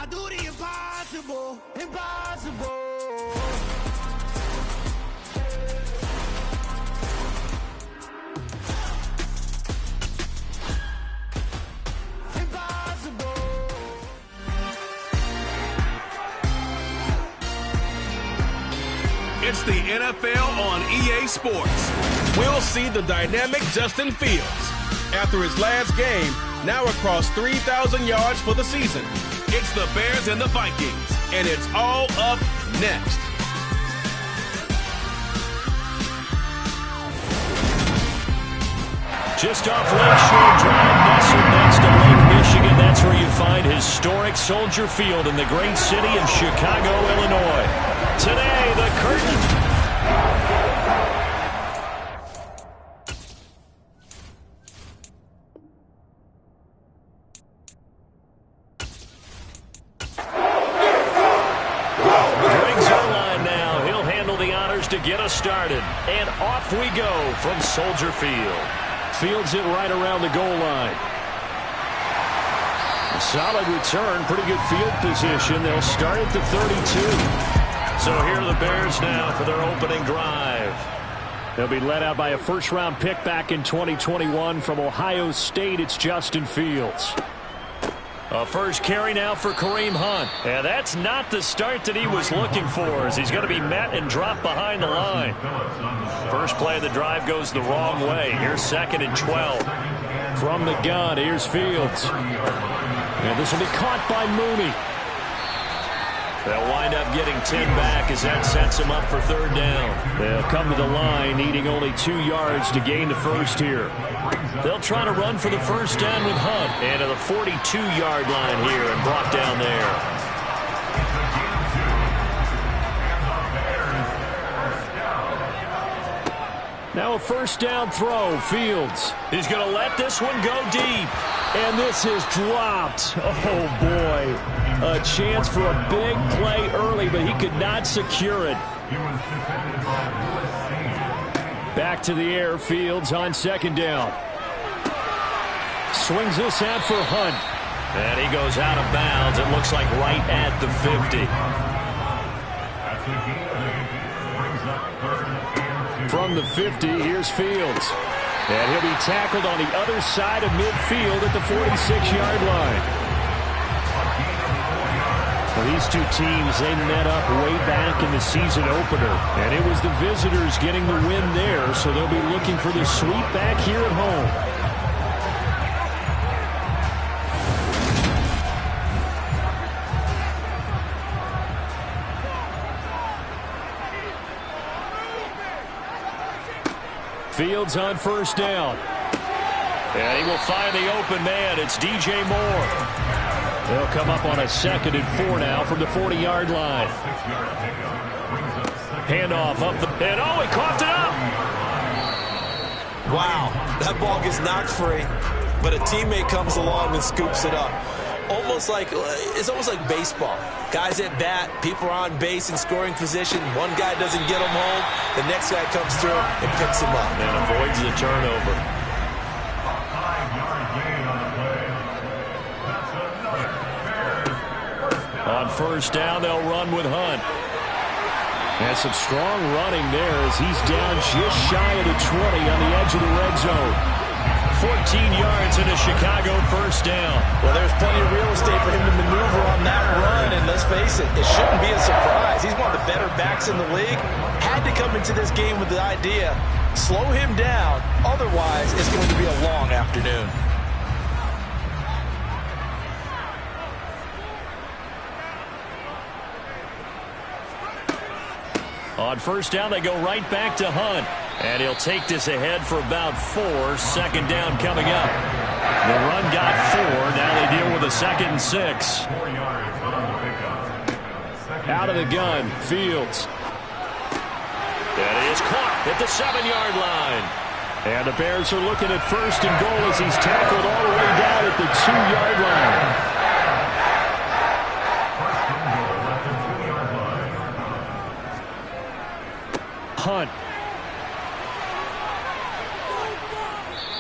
I do the impossible, impossible. It's the NFL on EA Sports. We'll see the dynamic Justin Fields after his last game, now across 3,000 yards for the season. It's the Bears and the Vikings, and it's all up next. Just off Lakeshore Drive, nestled next to Lake Michigan. That's where you find historic Soldier Field in the great city of Chicago, Illinois. Today, the curtain. Greg Zuerlein now. He'll handle the honors to get us started. And off we go from Soldier Field. Fields it right around the goal line. A solid return, pretty good field position. They'll start at the 32. So here are the Bears now for their opening drive. They'll be led out by a first-round pick back in 2021 from Ohio State. It's Justin Fields. A first carry now for Kareem Hunt. And that's not the start that he was looking for, as he's going to be met and dropped behind the line. First play of the drive goes the wrong way. Here's 2nd and 12. From the gun, here's Fields. And this will be caught by Mooney. They'll wind up getting 10 back as that sets them up for 3rd down. They'll come to the line, needing only 2 yards to gain the first here. They'll try to run for the first down with Hunt. And to the 42-yard line here and brought down there. Now a first down throw. Fields. He's going to let this one go deep. And this is dropped. Oh, boy. A chance for a big play early, but he could not secure it. Back to the air. Fields on 2nd down. Swings this out for Hunt. And he goes out of bounds. It looks like right at the 50. From the 50, here's Fields. And he'll be tackled on the other side of midfield at the 46-yard line. Well, these two teams, they met up way back in the season opener. And it was the visitors getting the win there, so they'll be looking for the sweep back here at home. Fields on first down. And he will find the open man. It's DJ Moore. They'll come up on a 2nd and 4 now from the 40-yard line. Handoff up the... And oh, he coughed it up! Wow, that ball gets knocked free, but a teammate comes along and scoops it up. It's almost like baseball. Guys at bat, people are on base in scoring position. One guy doesn't get him home. The next guy comes through and picks him up. And avoids the turnover. On first down, they'll run with Hunt. And some strong running there as he's down just shy of the 20 on the edge of the red zone. 14 yards and a Chicago first down. Well, there's plenty of real estate for him to maneuver on that run, and let's face it, it shouldn't be a surprise. He's one of the better backs in the league. Had to come into this game with the idea, slow him down, otherwise it's going to be a long afternoon. On first down, they go right back to Hunt. And he'll take this ahead for about 4. 2nd down coming up. The run got 4. Now they deal with a 2nd and 6. Out of the gun, Fields. That is caught at the 7-yard line. And the Bears are looking at 1st and goal as he's tackled all the way down at the 2-yard line. Hunt.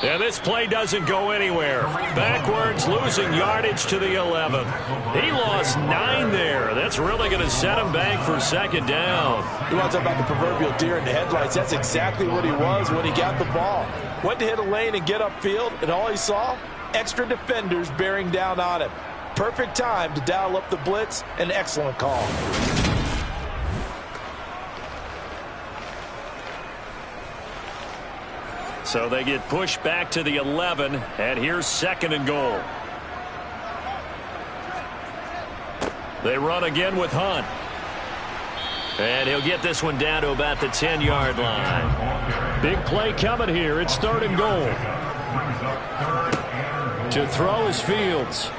And this play doesn't go anywhere. Backwards, losing yardage to the 11. He lost 9 there. That's really going to set him back for second down. You want to talk about the proverbial deer in the headlights? That's exactly what he was when he got the ball. Went to hit a lane and get upfield, and all he saw? Extra defenders bearing down on him. Perfect time to dial up the blitz. An excellent call. So they get pushed back to the 11, and here's second and goal. They run again with Hunt. And he'll get this one down to about the 10-yard line. Big play coming here. It's third and goal. To throw is Fields.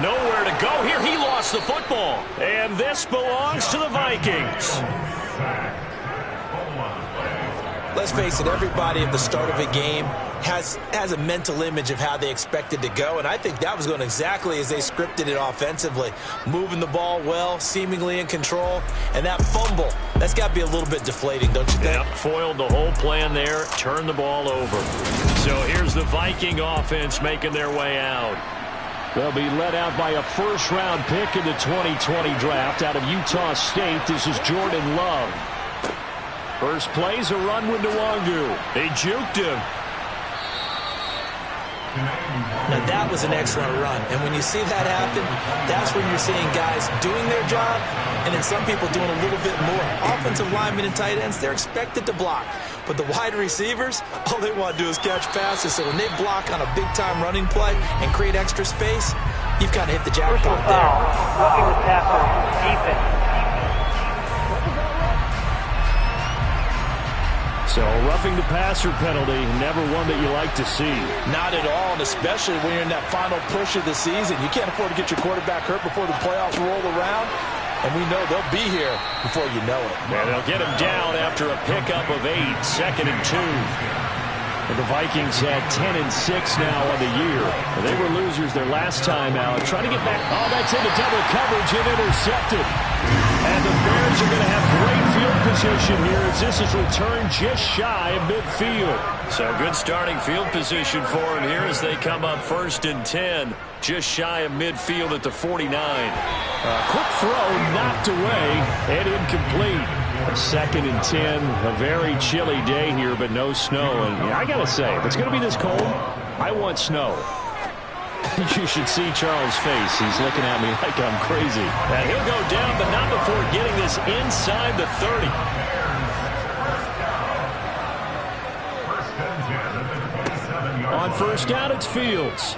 Nowhere to go here. He lost the football. And this belongs to the Vikings. Let's face it, everybody at the start of a game has a mental image of how they expect it to go, and I think that was going exactly as they scripted it offensively. Moving the ball well, seemingly in control, and that fumble, that's got to be a little bit deflating, don't you think? Yeah, foiled the whole plan there, turned the ball over. So here's the Viking offense making their way out. They'll be led out by a first-round pick in the 2020 draft out of Utah State. This is Jordan Love. First play's a run with Nwangu. They juked him. Now that was an excellent run, and when you see that happen, that's when you're seeing guys doing their job, and then some people doing a little bit more. Offensive linemen and tight ends, they're expected to block, but the wide receivers, all they want to do is catch passes. So when they block on a big-time running play and create extra space, you've kind of hit the jackpot there. Roughing the passer, defense. So roughing the passer penalty, never one that you like to see. Not at all, and especially when you're in that final push of the season. You can't afford to get your quarterback hurt before the playoffs roll around, and we know they'll be here before you know it. And they'll get him down after a pickup of 8, second and 2. And the Vikings had 10-6 now on the year. They were losers their last time out. Trying to get back. Oh, that's into double coverage and intercepted. And the Bears are going to have great field position here as this is returned just shy of midfield. So good starting field position for them here as they come up first and 10. Just shy of midfield at the 49. Quick throw knocked away and incomplete. Second and 10. A very chilly day here, but no snow. And I got to say, if it's going to be this cold, I want snow. You should see Charles' face. He's looking at me like I'm crazy. And he'll go down, but not before getting this inside the 30. On first down, it's Fields.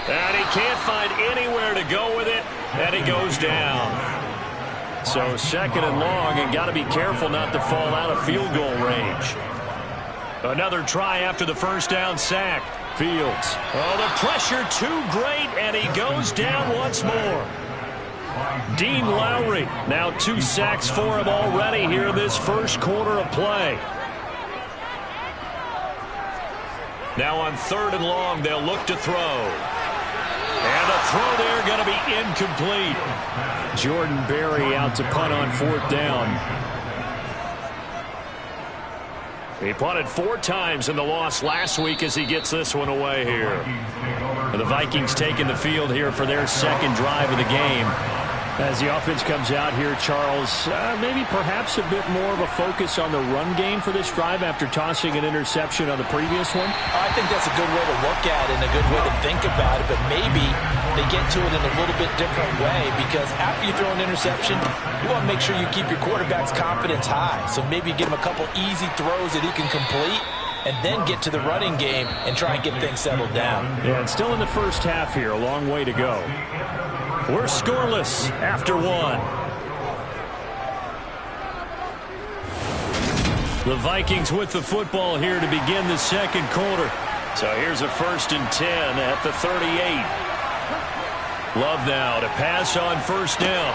And he can't find anywhere to go with it, and he goes down. So second and long, and got to be careful not to fall out of field goal range. Another try after the first down sack. Fields. Oh, the pressure too great, and he goes down once more. Dean Lowry, now 2 sacks for him already here in this first quarter of play. Now on third and long, they'll look to throw. And the throw there going to be incomplete. Jordan Berry out to punt on fourth down. He punted 4 times in the loss last week as he gets this one away here. And the Vikings taking the field here for their second drive of the game. As the offense comes out here, Charles, maybe perhaps a bit more of a focus on the run game for this drive after tossing an interception on the previous one? I think that's a good way to look at it and a good way to think about it, but maybe they get to it in a little bit different way because after you throw an interception, you want to make sure you keep your quarterback's confidence high. So maybe give him a couple easy throws that he can complete and then get to the running game and try and get things settled down. Yeah, and still in the first half here, a long way to go. We're scoreless after 1. The Vikings with the football here to begin the second quarter. So here's a first and 10 at the 38. Love now to pass on first down.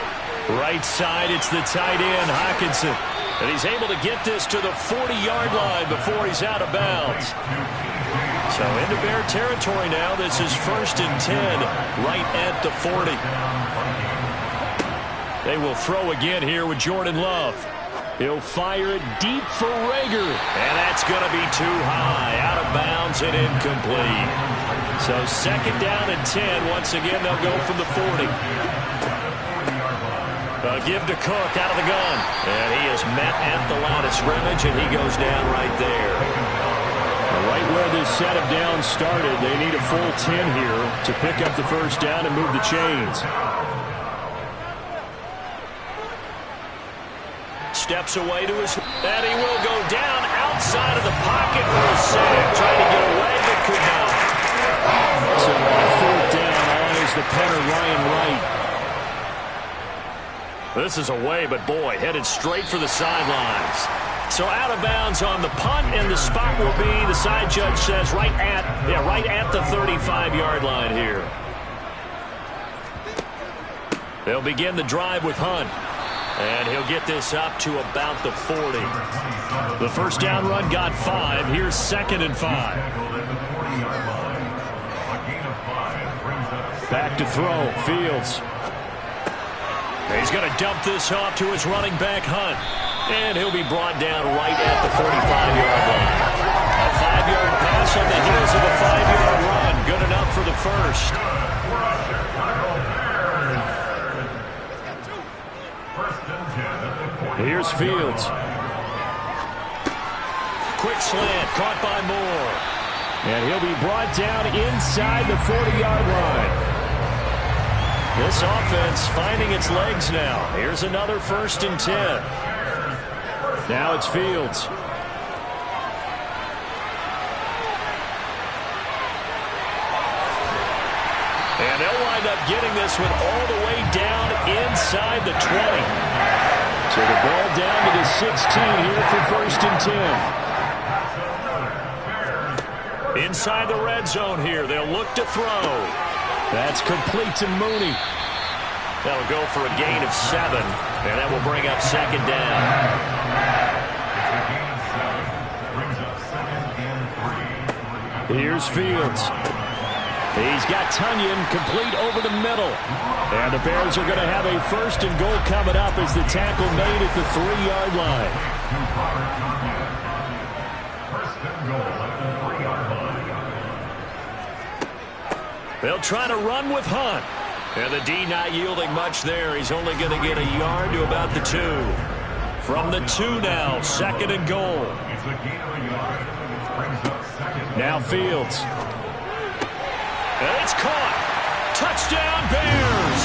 Right side, it's the tight end, Hockenson. And he's able to get this to the 40-yard line before he's out of bounds. So into Bear territory now. This is first and 10 right at the 40. They will throw again here with Jordan Love. He'll fire it deep for Rager. And that's going to be too high. Out of bounds and incomplete. So second down and 10. Once again, they'll go from the 40. Give to Cook out of the gun. And he is met at the line of scrimmage, and he goes down right there. Right where this set of downs started, they need a full 10 here to pick up the first down and move the chains. Steps away to his, and he will go down outside of the pocket for a sack. Trying to get away, but could not. So fourth down, on is the punter, Ryan Wright. This is away, but boy, headed straight for the sidelines. So out of bounds on the punt, and the spot will be, the side judge says, right at the 35-yard line here. They'll begin the drive with Hunt. And he'll get this up to about the 40. The first down run got 5. Here's second and 5. Back to throw. Fields. He's going to dump this off to his running back, Hunt. And he'll be brought down right at the 45-yard line. A 5-yard pass on the heels of a 5-yard run. Good enough for the first. Here's Fields. Quick slant, caught by Moore. And he'll be brought down inside the 40-yard line. This offense finding its legs now. Here's another first and 10. Now it's Fields. And they'll wind up getting this one all the way down inside the 20. So the ball down to the 16 here for first and 10. Inside the red zone here. They'll look to throw. That's complete to Mooney. That'll go for a gain of 7. And that will bring up second down. Here's Fields. He's got Tunyon complete over the middle. And the Bears are going to have a first and goal coming up as the tackle made at the 3-yard line. They'll try to run with Hunt. And the D not yielding much there. He's only going to get a yard to about the 2. From the 2 now, second and goal. Now Fields. And it's caught. Touchdown, Bears.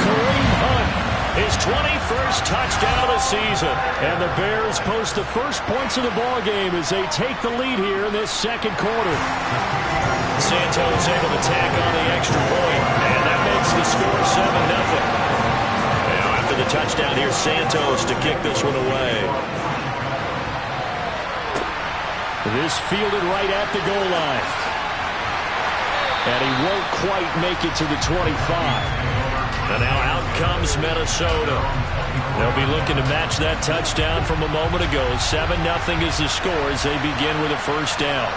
Kareem Hunt, his 21st touchdown of the season. And the Bears post the first points of the ball game as they take the lead here in this second quarter. Santos able to tack on the extra point, and that makes the score 7-0. Now after the touchdown, here's Santos to kick this one away. This fielded right at the goal line. And he won't quite make it to the 25. And now out comes Minnesota. They'll be looking to match that touchdown from a moment ago. 7-0 is the score as they begin with a first down.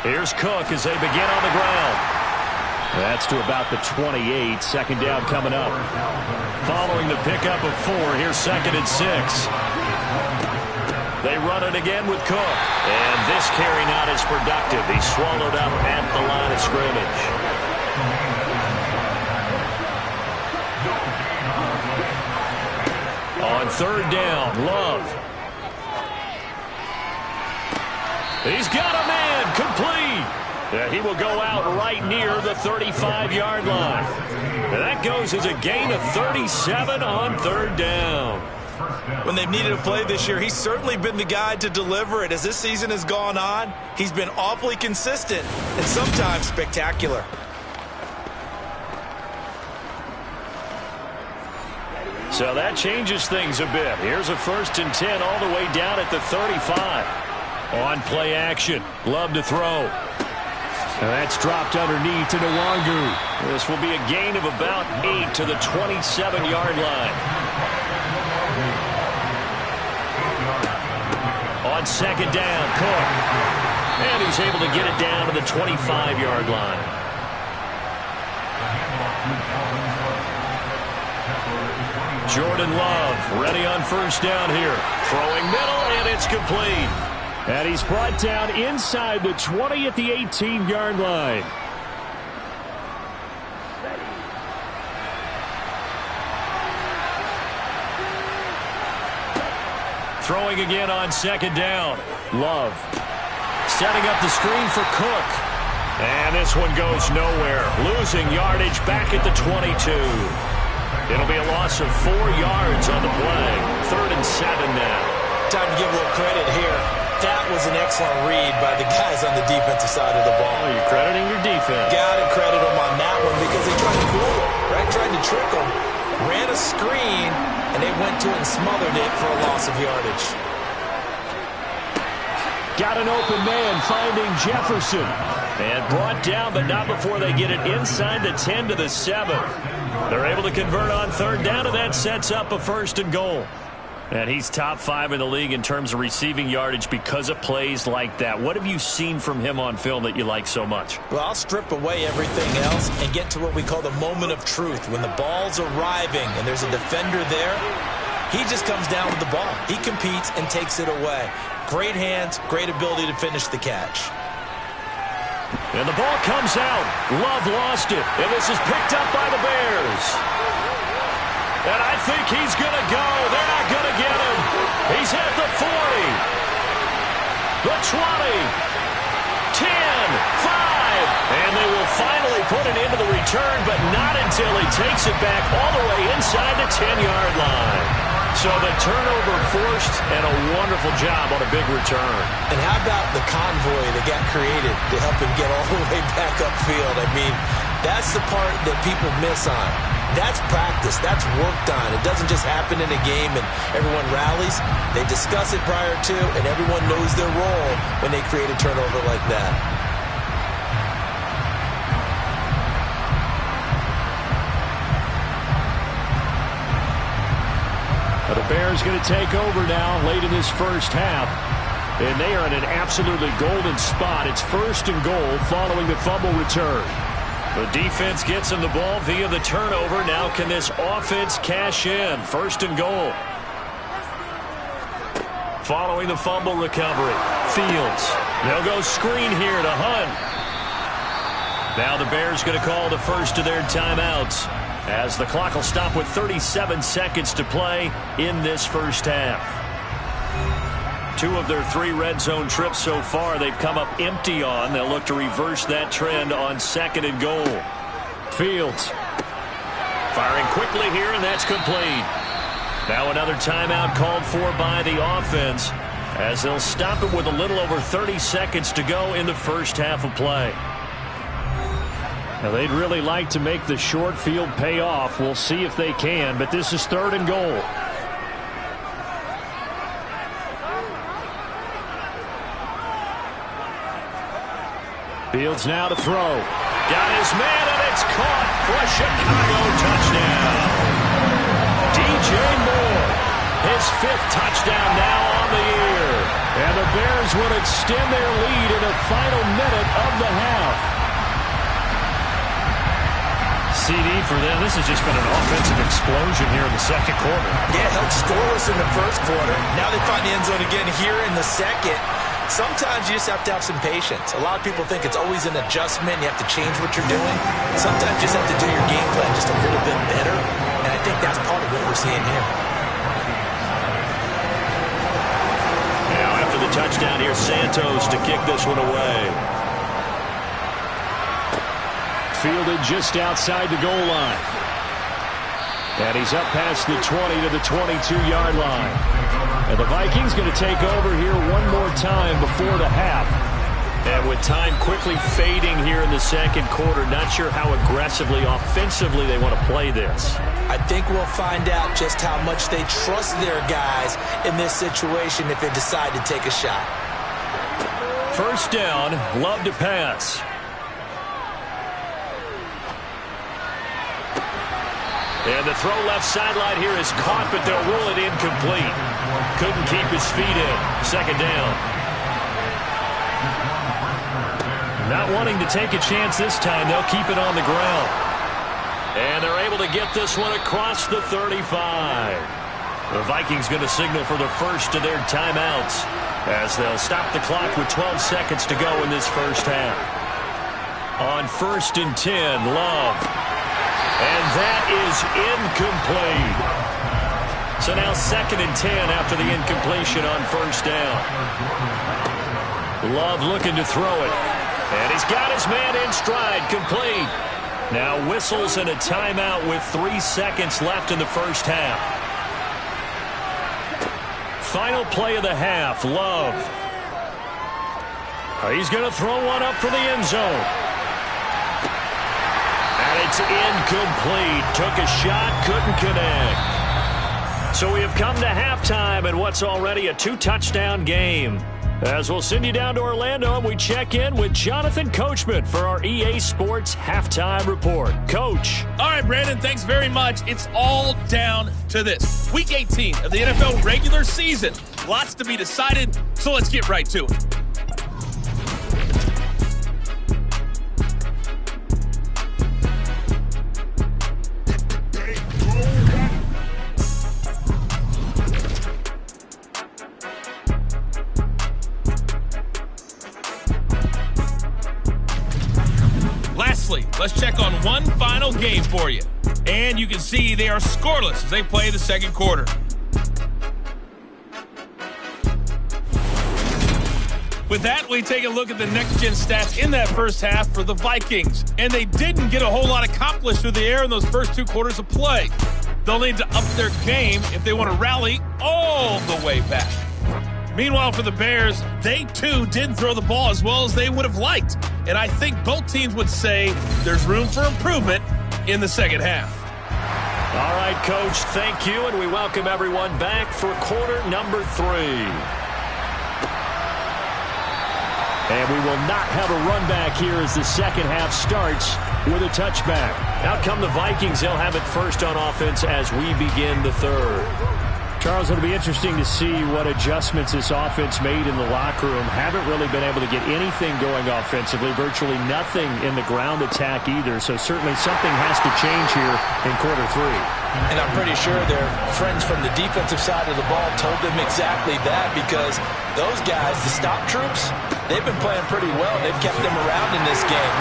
Here's Cook as they begin on the ground. That's to about the 28. Second down coming up. Following the pickup of 4, here's second and 6. They run it again with Cook. And this carry not as productive. He's swallowed up at the line of scrimmage. On third down, Love. He's got a man, complete. He will go out right near the 35-yard line. And that goes as a gain of 37 on third down. When they've needed a play this year, he's certainly been the guy to deliver it. As this season has gone on, he's been awfully consistent and sometimes spectacular. So that changes things a bit. Here's a first and 10 all the way down at the 35. On play action, Love to throw. And that's dropped underneath to Nwangu. This will be a gain of about 8 to the 27-yard line. On second down, Cook. And he's able to get it down to the 25-yard line. Jordan Love ready on first down here. Throwing middle, and it's complete. And he's brought down inside the 20 at the 18-yard line. Throwing again on second down. Love setting up the screen for Cook. And this one goes nowhere. Losing yardage back at the 22. It'll be a loss of 4 yards on the play. 3rd and 7 now. Time to give a little credit here. That was an excellent read by the guys on the defensive side of the ball. Oh, you're crediting your defense. Got to credit them on that one because they tried to fool them, right? Tried to trick them. Ran a screen, and they went to it and smothered it for a loss of yardage. Got an open man finding Jefferson. And brought down, but not before they get it inside the 10 to the 7. They're able to convert on 3rd down, and that sets up a 1st and goal. And he's top 5 in the league in terms of receiving yardage because of plays like that. What have you seen from him on film that you like so much? Well, I'll strip away everything else and get to what we call the moment of truth. When the ball's arriving and there's a defender there, he just comes down with the ball. He competes and takes it away. Great hands, great ability to finish the catch. And the ball comes out. Love lost it. And this is picked up by the Bears. And I think he's going to go. They're not going to get him. He's at the 40. The 20. 10. 5. And they will finally put it into the return, but not until he takes it back all the way inside the 10-yard line. So the turnover forced and a wonderful job on a big return. And how about the convoy that got created to help him get all the way back upfield? I mean, that's the part that people miss on. That's practice. That's worked on. It doesn't just happen in a game and everyone rallies. They discuss it prior to, and everyone knows their role when they create a turnover like that. The Bears going to take over now late in this first half. And they are in an absolutely golden spot. It's 1st and goal following the fumble return. The defense gets him the ball via the turnover. Now can this offense cash in? 1st and goal. Following the fumble recovery. Fields. They'll go screen here to Hunt. Now the Bears going to call the first of their timeouts, as the clock will stop with 37 seconds to play in this first half. 2 of their 3 red zone trips so far they've come up empty on. They'll look to reverse that trend on 2nd and goal. Fields firing quickly here, and that's complete. Now another timeout called for by the offense, as they'll stop it with a little over 30 seconds to go in the first half of play. Now, they'd really like to make the short field pay off. We'll see if they can, but this is 3rd and goal. Fields now to throw. Got his man, and it's caught for a Chicago touchdown. DJ Moore, his 5th touchdown now on the year. And the Bears will extend their lead in the final minute of the half. CD for them. This has just been an offensive explosion here in the 2nd quarter. Yeah, held scoreless in the 1st quarter. Now they find the end zone again here in the 2nd. Sometimes you just have to have some patience. A lot of people think it's always an adjustment. You have to change what you're doing. Sometimes you just have to do your game plan just a little bit better. And I think that's part of what we're seeing here. Now after the touchdown here, Santos to kick this one away. Fielded just outside the goal line. And he's up past the 20 to the 22-yard line. And the Vikings going to take over here one more time before the half. And with time quickly fading here in the 2nd quarter, not sure how aggressively, offensively they want to play this. I think we'll find out just how much they trust their guys in this situation if they decide to take a shot. 1st down, Love to pass. And the throw left sideline here is caught, but they'll rule it incomplete. Couldn't keep his feet in. 2nd down. Not wanting to take a chance this time, they'll keep it on the ground. And they're able to get this one across the 35. The Vikings going to signal for the first of their timeouts as they'll stop the clock with 12 seconds to go in this first half. On 1st and 10, Love. And that is incomplete. So now 2nd and 10 after the incompletion on 1st down. Love looking to throw it. And he's got his man in stride, complete. Now whistles and a timeout with 3 seconds left in the first half. Final play of the half, Love. He's going to throw one up for the end zone. And it's incomplete. Took a shot, couldn't connect. So we have come to halftime in what's already a 2-touchdown game. As we'll send you down to Orlando, and we check in with Jonathan Coachman for our EA Sports Halftime Report. Coach. All right, Brandon, thanks very much. It's all down to this. Week 18 of the NFL regular season. Lots to be decided, so let's get right to it. Let's check on one final game for you. And you can see they are scoreless as they play the second quarter. With that, we take a look at the next-gen stats in that first half for the Vikings. And they didn't get a whole lot accomplished through the air in those first 2 quarters of play. They'll need to up their game if they want to rally all the way back. Meanwhile, for the Bears, they too didn't throw the ball as well as they would have liked. And I think both teams would say there's room for improvement in the second half. All right, Coach, thank you, and we welcome everyone back for quarter number 3. And we will not have a run back here as the second half starts with a touchback. Out come the Vikings. They'll have it first on offense as we begin the third. Charles, it'll be interesting to see what adjustments this offense made in the locker room. Haven't really been able to get anything going offensively, virtually nothing in the ground attack either. So certainly something has to change here in quarter 3. And I'm pretty sure their friends from the defensive side of the ball told them exactly that, because those guys, the stop troops, they've been playing pretty well. They've kept them around in this game.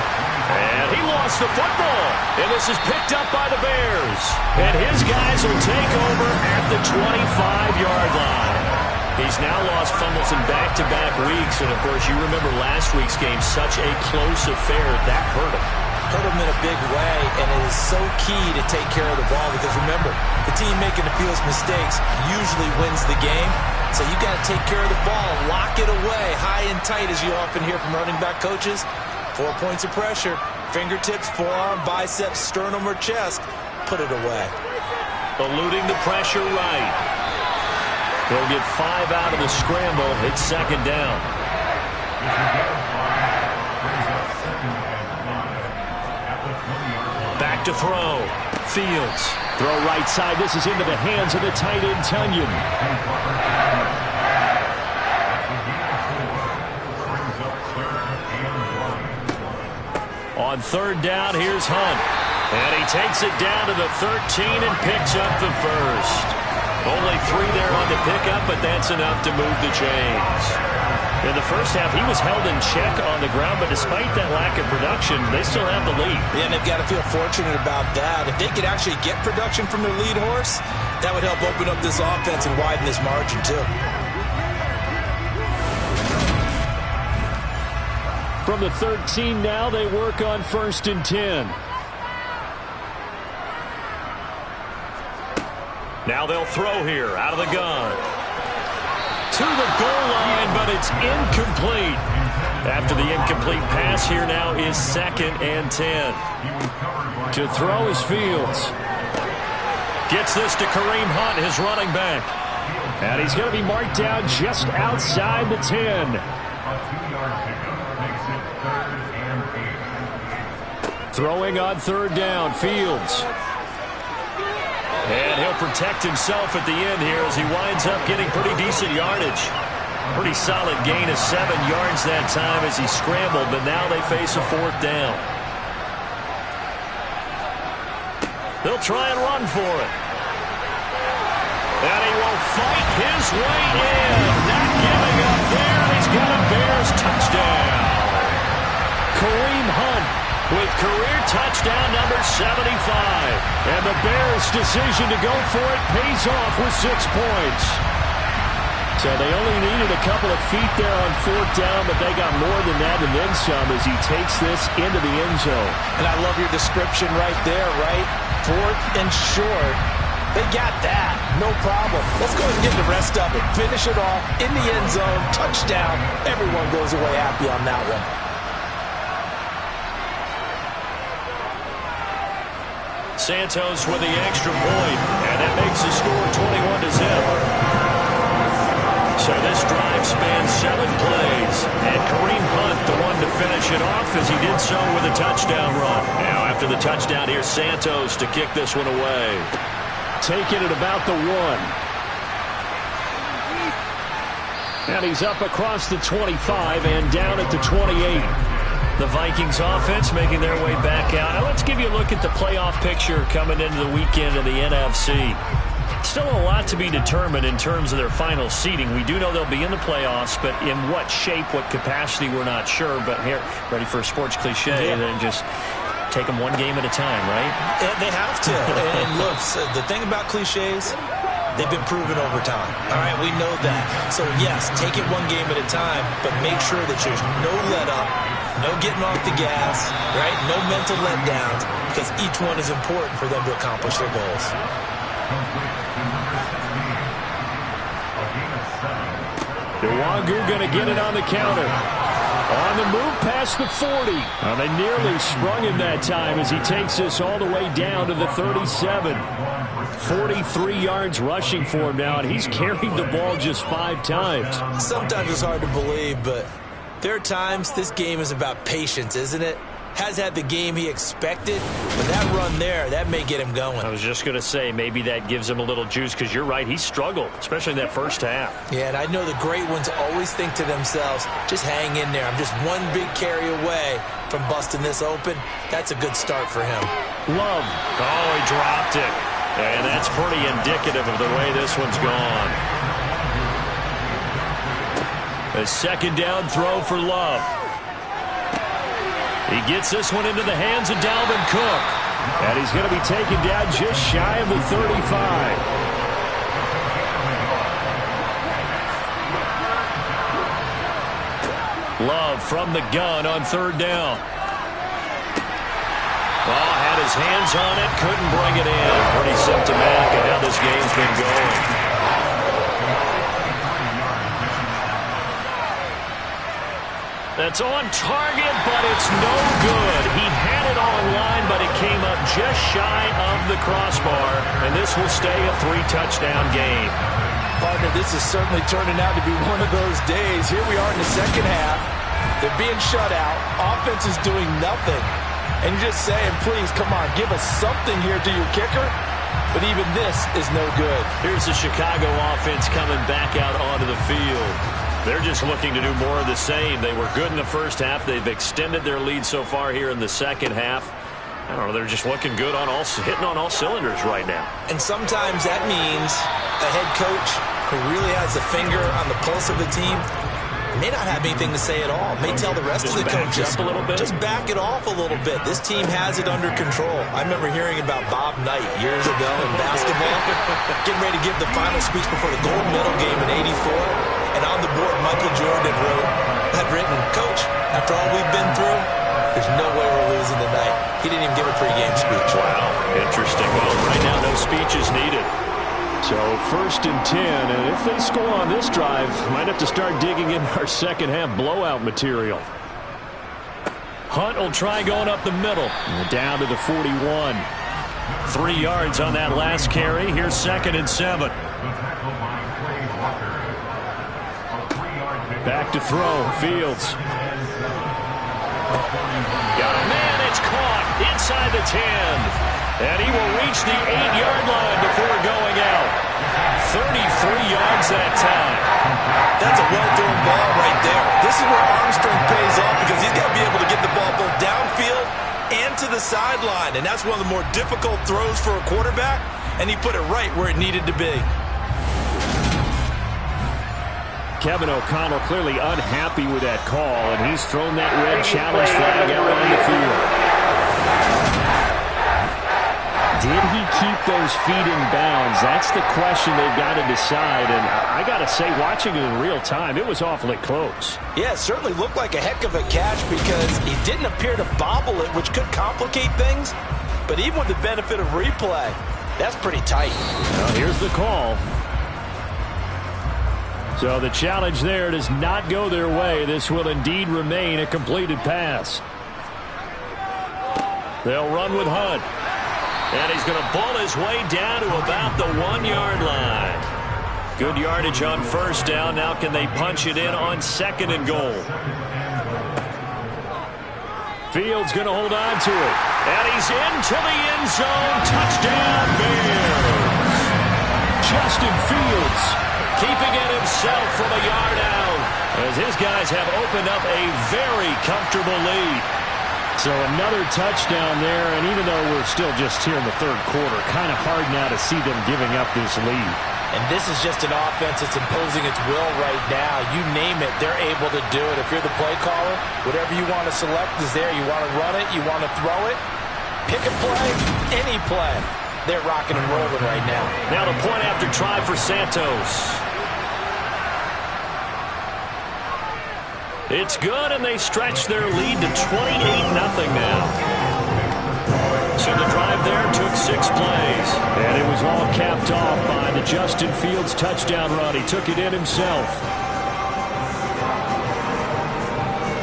And he lost the football. And this is picked up by the Bears. And his guys will take over at the 25-yard line. He's now lost fumbles in back-to-back weeks. And, of course, you remember last week's game, such a close affair. That hurt him. Hurt him in a big way, and it is so key to take care of the ball, because, remember, the team making the fewest mistakes usually wins the game. So you got to take care of the ball, lock it away, high and tight, as you often hear from running back coaches. 4 points of pressure, fingertips, forearm, biceps, sternum, or chest. Put it away. Eluding the pressure right. They'll get 5 out of the scramble. It's second down. Back to throw. Fields. Throw right side. This is into the hands of the tight end, Tunyon. On third down, here's Hunt. And he takes it down to the 13 and picks up the first. Only 3 there on the pickup, but that's enough to move the chains. In the first half, he was held in check on the ground, but despite that lack of production, they still have the lead. Yeah, and they've got to feel fortunate about that. If they could actually get production from their lead horse, that would help open up this offense and widen this margin, too. From the 13 now, they work on 1st and 10. Now they'll throw here out of the gun. To the goal line, but it's incomplete. After the incomplete pass, here now is 2nd and 10. To throw is Fields. Gets this to Kareem Hunt, his running back. And he's going to be marked down just outside the 10. Throwing on third down, Fields. And he'll protect himself at the end here as he winds up getting pretty decent yardage. Pretty solid gain of 7 yards that time as he scrambled, but now they face a 4th down. He'll try and run for it. And he will fight his way in. Not giving up there. He's got a Bears touchdown. Kareem Hunt with career touchdown number 75. And the Bears' decision to go for it pays off with 6 points. So they only needed a couple of feet there on 4th down, but they got more than that and then some as he takes this into the end zone. And I love your description right there, right? 4th and short. They got that. No problem. Let's go ahead and get the rest of it. Finish it off in the end zone. Touchdown. Everyone goes away happy on that one. Santos with the extra point, and that makes the score 21-0. So this drive spans 7 plays, and Kareem Hunt the one to finish it off as he did so with a touchdown run. Now after the touchdown, here's Santos to kick this one away. Taking it about the 1. And he's up across the 25 and down at the 28. The Vikings offense making their way back out. Now let's give you a look at the playoff picture coming into the weekend of the NFC. Still a lot to be determined in terms of their final seeding. We do know they'll be in the playoffs, but in what shape, what capacity, we're not sure. But here, ready for a sports cliche, then just take them one game at a time, right? They have to. And look, so the thing about cliches, they've been proven over time. All right, we know that. So, yes, take it one game at a time, but make sure that there's no let-up, no getting off the gas, right? No mental letdowns, because each one is important for them to accomplish their goals. Nwogu going to get it on the counter. On the move past the 40. They nearly sprung him that time as he takes this all the way down to the 37. 43 yards rushing for him now, and he's carried the ball just 5 times. Sometimes it's hard to believe, but there are times this game is about patience, isn't it? Has had the game he expected, but that run there, that may get him going. I was just going to say, maybe that gives him a little juice, because you're right, he struggled, especially in that first half. Yeah, and I know the great ones always think to themselves, just hang in there. I'm just one big carry away from busting this open. That's a good start for him. Love. Oh, he dropped it. And that's pretty indicative of the way this one's gone. A second down throw for Love. He gets this one into the hands of Dalvin Cook. And he's going to be taken down just shy of the 35. Love from the gun on 3rd down. Oh, had his hands on it, couldn't bring it in. Pretty symptomatic of how this game's been going. That's on target, but it's no good. He had it on line, but it came up just shy of the crossbar, and this will stay a 3-touchdown game. Partner, this is certainly turning out to be one of those days. Here we are in the second half. They're being shut out. Offense is doing nothing. And you're just saying, please, come on, give us something here to your kicker. But even this is no good. Here's the Chicago offense coming back out onto the field. They're just looking to do more of the same. They were good in the first half. They've extended their lead so far here in the second half. I don't know, they're just looking good on hitting on all cylinders right now. And sometimes that means a head coach who really has a finger on the pulse of the team may not have anything to say at all. May tell the rest of the coaches, a little bit. Just back it off a little bit. This team has it under control. I remember hearing about Bob Knight years ago in basketball, getting ready to give the final speech before the gold medal game in '84. And on the board, Michael Jordan had written, Coach, after all we've been through, there's no way we're losing tonight. He didn't even give a pregame speech. Wow, interesting. Well, right now, no speech is needed. So 1st and 10, and if they score on this drive, might have to start digging in our second half blowout material. Hunt will try going up the middle. Down to the 41. 3 yards on that last carry. Here's 2nd and 7. Back to throw. Fields. Got a man. It's caught inside the 10. And he will reach the 8-yard line before going out. 33 yards that time. That's a well-thrown ball right there. This is where arm strength pays off because he's got to be able to get the ball both downfield and to the sideline, and that's one of the more difficult throws for a quarterback, and he put it right where it needed to be. Kevin O'Connell clearly unhappy with that call, and he's thrown that red challenge flag out on the field. Did he keep those feet in bounds? That's the question they've got to decide. And I got to say, watching it in real time, it was awfully close. Yeah, it certainly looked like a heck of a catch because he didn't appear to bobble it, which could complicate things. But even with the benefit of replay, that's pretty tight. Well, here's the call. So the challenge there does not go their way. This will indeed remain a completed pass. They'll run with Hunt. And he's going to pull his way down to about the 1-yard line. Good yardage on first down. Now can they punch it in on 2nd and goal? Fields going to hold on to it. And he's into the end zone. Touchdown, Bears. Justin Fields keeping it himself from a yard out, as his guys have opened up a very comfortable lead. So another touchdown there, and even though we're still just here in the 3rd quarter, kind of hard now to see them giving up this lead. And this is just an offense that's imposing its will right now. You name it, they're able to do it. If you're the play caller, whatever you want to select is there. You want to run it, you want to throw it, pick a play, any play. They're rocking and rolling right now. Now the point after try for Santos. It's good, and they stretch their lead to 28-0 now. So the drive there took 6 plays. And it was all capped off by the Justin Fields touchdown run. He took it in himself.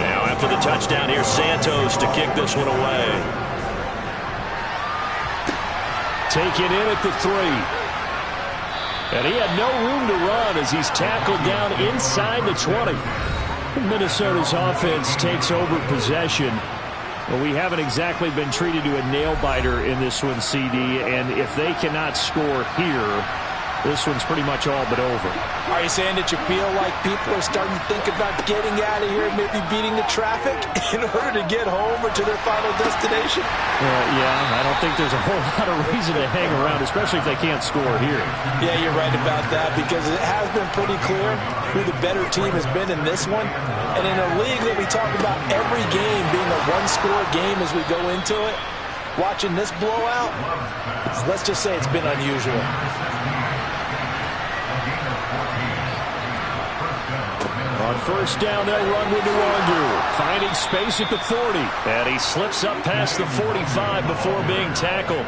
Now after the touchdown, here's Santos to kick this one away. Taken in at the 3. And he had no room to run as he's tackled down inside the 20. Minnesota's offense takes over possession. Well, we haven't exactly been treated to a nail-biter in this one, CD, and if they cannot score here, this one's pretty much all but over. Are you saying that you feel like people are starting to think about getting out of here and maybe beating the traffic in order to get home or to their final destination? Yeah, I don't think there's a whole lot of reason to hang around, especially if they can't score here. Yeah, you're right about that because it has been pretty clear who the better team has been in this one. And in a league that we talk about every game being a one-score game as we go into it, watching this blowout, let's just say it's been unusual. On first down, they'll run with Nwangu, finding space at the 40. And he slips up past the 45 before being tackled.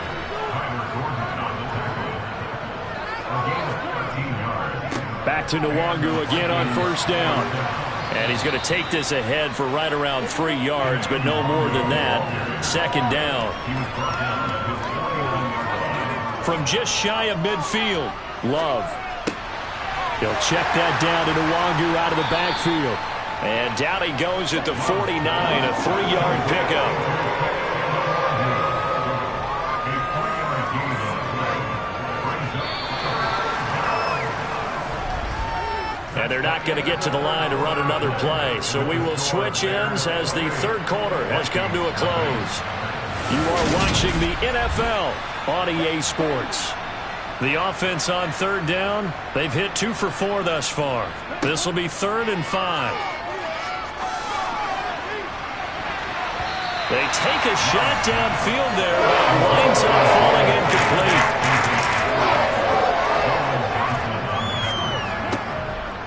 Back to Nwangu again on first down. And he's going to take this ahead for right around 3 yards, but no more than that. 2nd down. From just shy of midfield, Love. He'll check that down to Nwangu out of the backfield. And down he goes at the 49, a 3-yard pickup. And they're not going to get to the line to run another play. So we will switch ends as the 3rd quarter has come to a close. You are watching the NFL on EA Sports. The offense on 3rd down, they've hit 2 for 4 thus far. This will be 3rd and 5. They take a shot downfield there, but it winds up falling incomplete.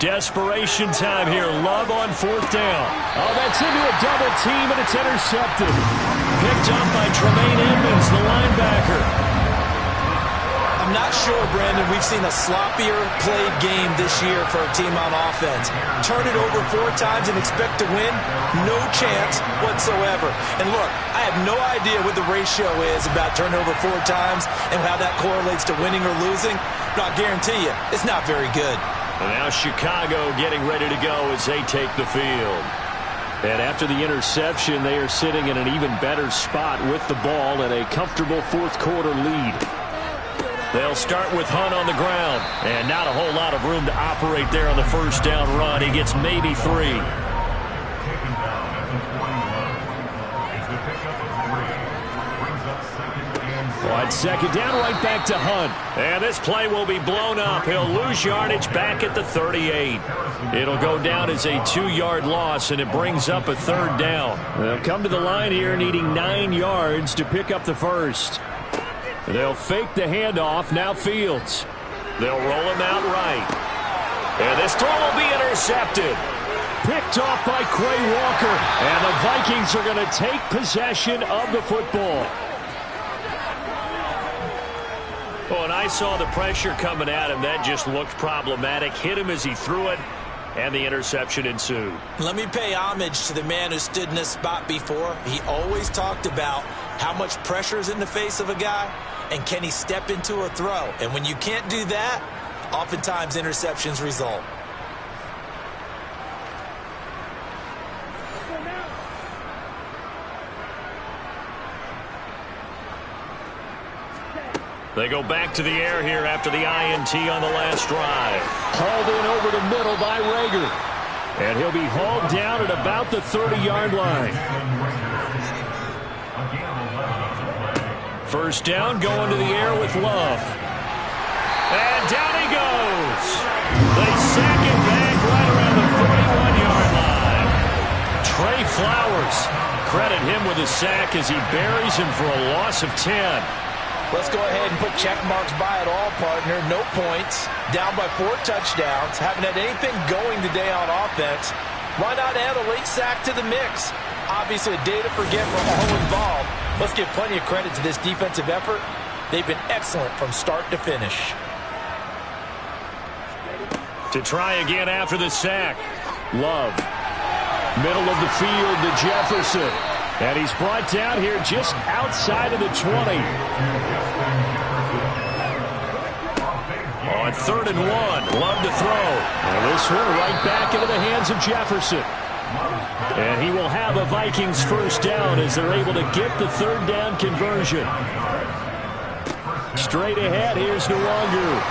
Desperation time here. Love on 4th down. Oh, that's into a double team, and it's intercepted. Picked up by Tremaine Edmonds, the linebacker. I'm not sure, Brandon, we've seen a sloppier played game this year for a team on offense. Turn it over 4 times and expect to win? No chance whatsoever. And look, I have no idea what the ratio is about turnover 4 times and how that correlates to winning or losing, but I'll guarantee you, it's not very good. And now Chicago getting ready to go as they take the field. And after the interception, they are sitting in an even better spot with the ball and a comfortable 4th quarter lead. They'll start with Hunt on the ground, and not a whole lot of room to operate there on the first down run. He gets maybe 3. On second down, right back to Hunt. And this play will be blown up. He'll lose yardage back at the 38. It'll go down as a 2-yard loss, and it brings up a third down. They'll come to the line here needing 9 yards to pick up the first. They'll fake the handoff. Now Fields. They'll roll him out right. And this throw will be intercepted. Picked off by Quay Walker. And the Vikings are going to take possession of the football. Oh, and I saw the pressure coming at him. That just looked problematic. Hit him as he threw it, and the interception ensued. Let me pay homage to the man who stood in this spot before. He always talked about how much pressure is in the face of a guy, and can he step into a throw. And when you can't do that, oftentimes interceptions result. They go back to the air here after the INT on the last drive. Hauled in over the middle by Rager. And he'll be hauled down at about the 30-yard line. First down, going to the air with Love. And down he goes. They sack it back right around the 41-yard line. Trey Flowers. Credit him with a sack as he buries him for a loss of 10. Let's go ahead and put check marks by it all, partner. No points. Down by 4 touchdowns. Haven't had anything going today on offense. Why not add a late sack to the mix? Obviously a day to forget for all involved. Let's give plenty of credit to this defensive effort. They've been excellent from start to finish. To try again after the sack. Love. Middle of the field to Jefferson. And he's brought down here just outside of the 20. On 3rd and 1, Love to throw. And this one right back into the hands of Jefferson. And he will have a Vikings first down as they're able to get the 3rd down conversion. Straight ahead, here's Nwangu.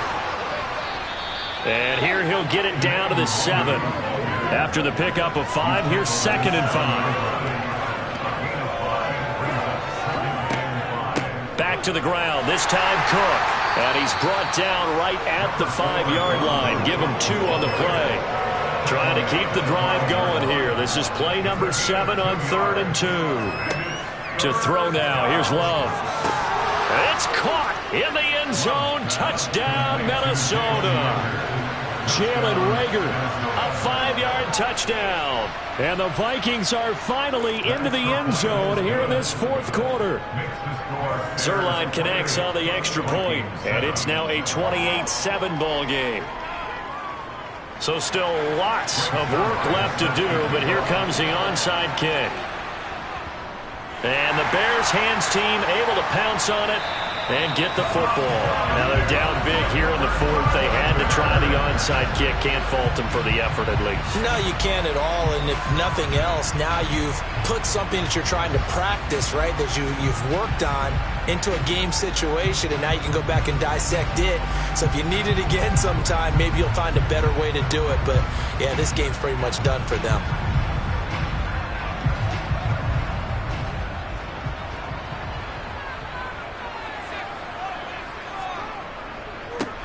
And here he'll get it down to the 7. After the pickup of 5, here's 2nd and 5. Back to the ground, this time Cook. And he's brought down right at the 5-yard line. Give him 2 on the play. Trying to keep the drive going here. This is play number 7 on 3rd and 2. To throw now, here's Love. It's caught in the end zone. Touchdown, Minnesota. Jalen Rager. A 5-yard touchdown. And the Vikings are finally into the end zone here in this 4th quarter. Zuerlein connects on the extra point, and it's now a 28-7 ball game. So still lots of work left to do, but here comes the onside kick. And the Bears hands team able to pounce on it and get the football. Now they're down big here in the 4th. They had to try the onside kick. Can't fault them for the effort at least. No, you can't at all. And if nothing else, now you've put something that you're trying to practice, right, that you've worked on into a game situation, and now you can go back and dissect it. So if you need it again sometime, maybe you'll find a better way to do it. But, yeah, this game's pretty much done for them.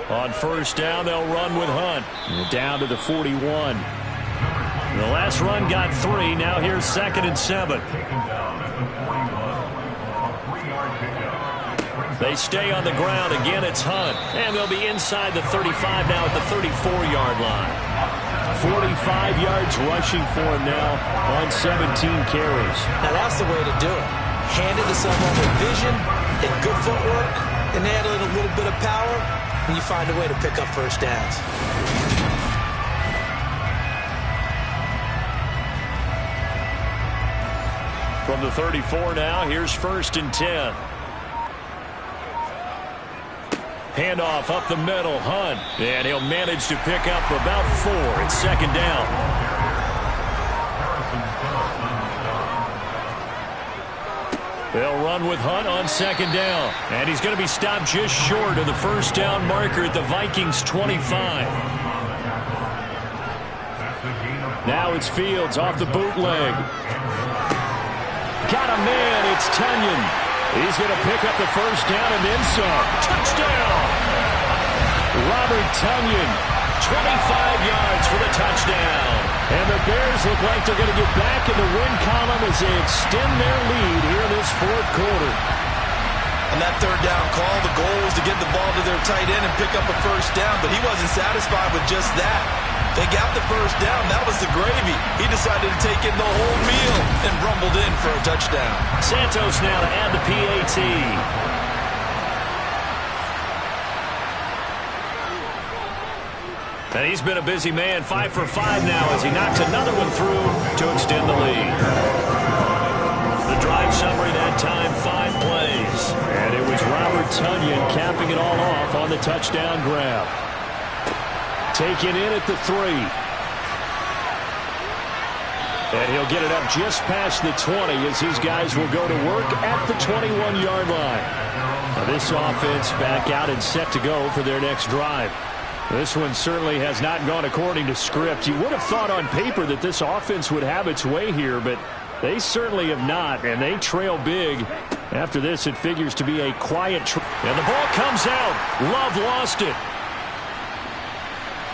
On first down, they'll run with Hunt. Down to the 41. The last run got 3. Now here's 2nd and 7. They stay on the ground. Again, it's Hunt. And they'll be inside the 35 now at the 34-yard line. 45 yards rushing for him now on 17 carries. Now that's the way to do it. Hand it to someone with vision and good footwork, and add in a little bit of power, and you find a way to pick up first downs. From the 34 now, here's 1st and 10. Handoff up the middle, Hunt. And he'll manage to pick up about 4. It's 2nd down. They'll run with Hunt on 2nd down. And he's going to be stopped just short of the first down marker at the Vikings 25. Now it's Fields off the bootleg. Got a man, it's Tunyon. He's going to pick up the first down and then some. Touchdown! Robert Tonyan, 25 yards for the touchdown. And the Bears look like they're going to get back in the win column as they extend their lead here in this fourth quarter. And that third down call, the goal was to get the ball to their tight end and pick up a first down, but he wasn't satisfied with just that. They got the first down. That was the gravy. He decided to take in the whole meal and rumbled in for a touchdown. Santos now to add the PAT. And he's been a busy man, 5 for 5 now as he knocks another one through to extend the lead. The drive summary that time, 5 plays. And it was Robert Tonyan capping it all off on the touchdown grab. Taken in at the 3. And he'll get it up just past the 20 as these guys will go to work at the 21-yard line. Now this offense back out and set to go for their next drive. This one certainly has not gone according to script. You would have thought on paper that this offense would have its way here, but they certainly have not, and they trail big. After this, it figures to be a quiet and the ball comes out. Love lost it.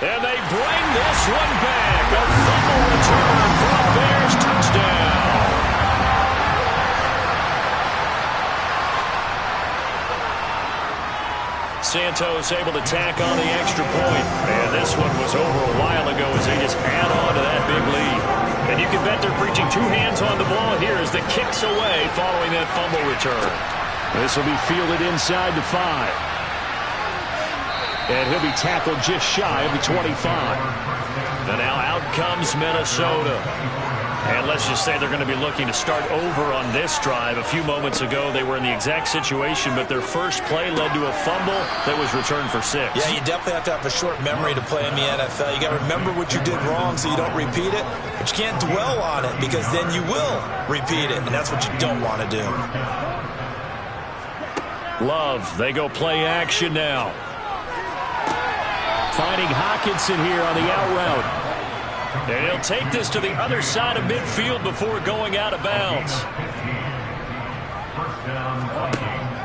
And they bring this one back. A fumble return for a Bears touchdown. Santos able to tack on the extra point. And this one was over a while ago as they just add on to that big lead. And you can bet they're preaching 2 hands on the ball here as the kick's away following that fumble return. This will be fielded inside the 5. And he'll be tackled just shy of the 25. And now out comes Minnesota. And let's just say they're going to be looking to start over on this drive. A few moments ago, they were in the exact situation, but their first play led to a fumble that was returned for 6. Yeah, you definitely have to have a short memory to play in the NFL. You got to remember what you did wrong so you don't repeat it, but you can't dwell on it because then you will repeat it, and that's what you don't want to do. Love, they go play action now. Finding Hockenson here on the out route. And he'll take this to the other side of midfield before going out of bounds.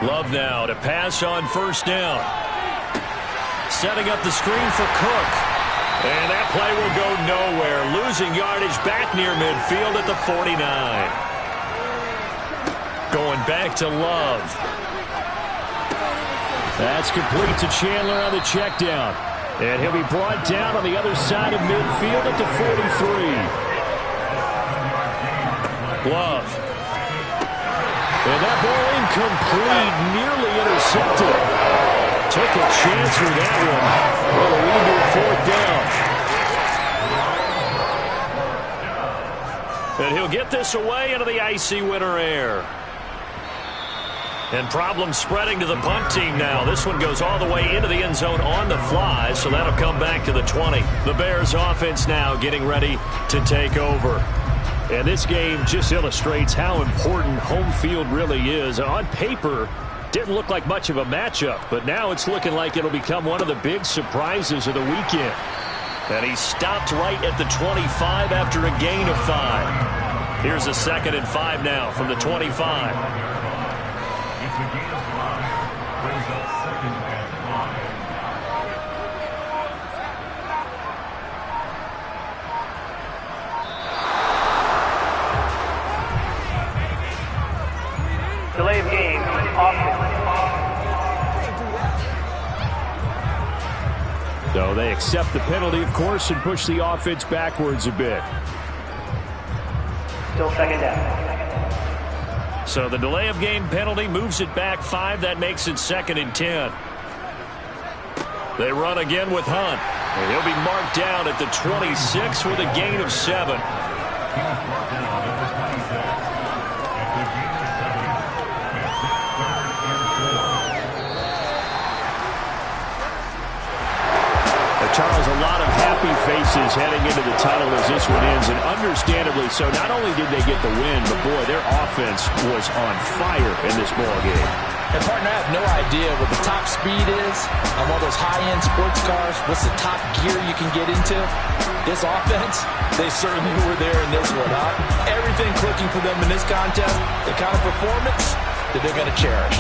Love now to pass on first down. Setting up the screen for Cook. And that play will go nowhere. Losing yardage back near midfield at the 49. Going back to Love. That's complete to Chandler on the check down. And he'll be brought down on the other side of midfield at the 43. Love. And that ball incomplete, nearly intercepted. Took a chance with that one. Well, a lead to 4th down. And he'll get this away into the icy winter air. And problems spreading to the punt team now. This one goes all the way into the end zone on the fly, so that'll come back to the 20. The Bears offense now getting ready to take over. And this game just illustrates how important home field really is. On paper, didn't look like much of a matchup, but now it's looking like it'll become one of the big surprises of the weekend. And he stopped right at the 25 after a gain of 5. Here's a 2nd and 5 now from the 25. Delay of game, offense. So they accept the penalty, of course, and push the offense backwards a bit. Still 2nd down. So the delay of game penalty moves it back 5. That makes it 2nd and 10. They run again with Hunt. And he'll be marked down at the 26 with a gain of 7. Charles, a lot of happy faces heading into the title as this one ends, and understandably so. Not only did they get the win, but boy, their offense was on fire in this ball game. And partner, I have no idea what the top speed is on one of those high-end sports cars. What's the top gear you can get into? This offense, they certainly were there in this one, huh? Everything clicking for them in this contest. The kind of performance, that they're going to cherish.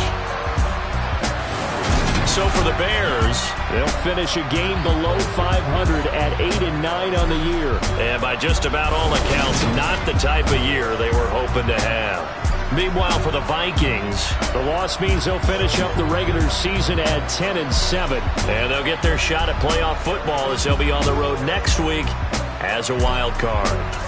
So for the Bears, they'll finish a game below 500 at 8-9 on the year. And by just about all accounts, not the type of year they were hoping to have. Meanwhile, for the Vikings, the loss means they'll finish up the regular season at 10-7. And they'll get their shot at playoff football as they'll be on the road next week as a wild card.